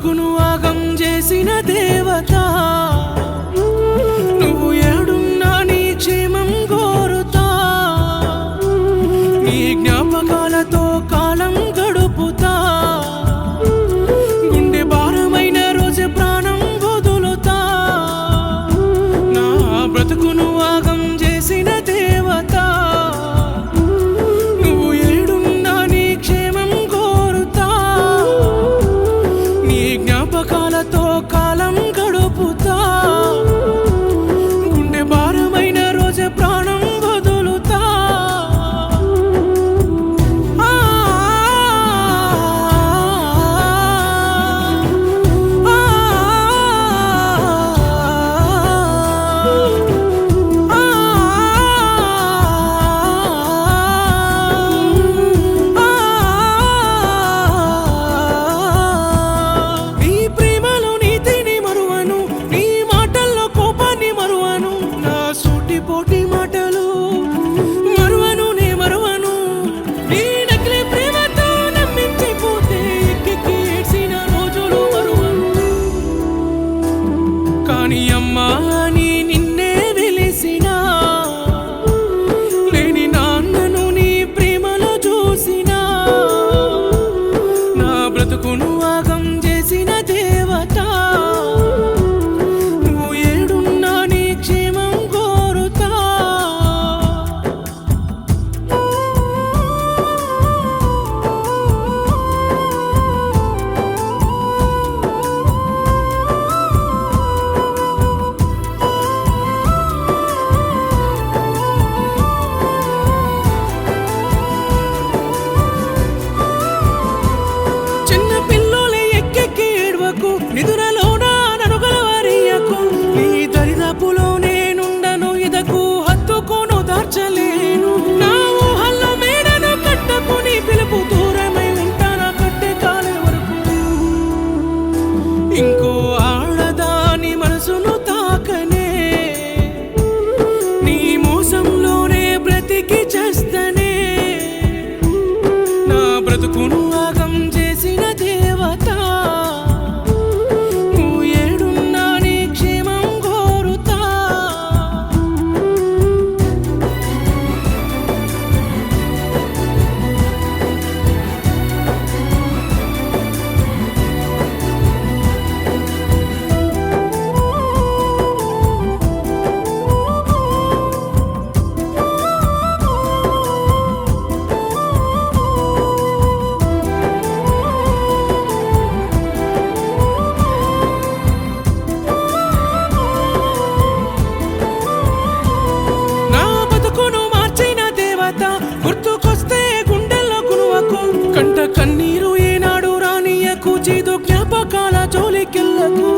బ్రతుకును ఆగం చేసిన దేవత నువ్వు ఏడున్నా నీ క్షేమం కోరుతా నీ జ్ఞాపకాలతో కాలం గడుపుతా గుండె భారమైన రోజు ప్రాణం వదులుతా నా బ్రతుకును ఆగం చేసిన దేవత నువ్వు ఏడున్నా నీ క్షేమం కోరుతా నీ జ్ఞాపకాలతో కాలం గడుపుతా గుండె భారమైన రోజు ప్రాణం వదులుతా నీ ప్రేమలో నీతిని మరువను నీ మాటల్లో కోపాన్ని మరువను నా సూటిపోటి మాటలు మరువను నే మరువను నీ నకిలీ ప్రేమతో నమ్మించిపోతే ఎక్కి ఏడ్చిన రోజులు మరువను కానీ అమ్మా నీ నిన్నే వెలిసినా లేని నాన్నను నీ ప్రేమలో చూసినా నా బ్రతుకును ఆగం చేసిన దేవత నువ్వు ఏడున్నా నీ క్షేమం కోరుతా చిన్న పిల్లోలే ఎక్కెక్కి ఏడ్వకు నిదురలోన ననుగలవారియకు నీ దరిదాపులో నేనుండను ఇదకు హత్తుకోను దార్చలేను నా ఊహల్లో మేడను కట్టకుని పిలుపు దూరమై ఉంటానా కట్టే కాలే వరకు ఇంకో ఆడదాని మనసును తాకనే నీ మోసంలోనే బ్రతికి చేస్తనే నా బ్రతుకును ఆగం చేసిన దేవత నువ్వు ఏడున్నా నీ క్షేమం కోరుతా నా బతుకును మార్చిన దేవత గుర్తుకొస్తే గుండెల్లో కునువకు కంట కన్నీరు ఏనాడు రానియకు చేదు జ్ఞాపకాల జోలికెళ్ళకు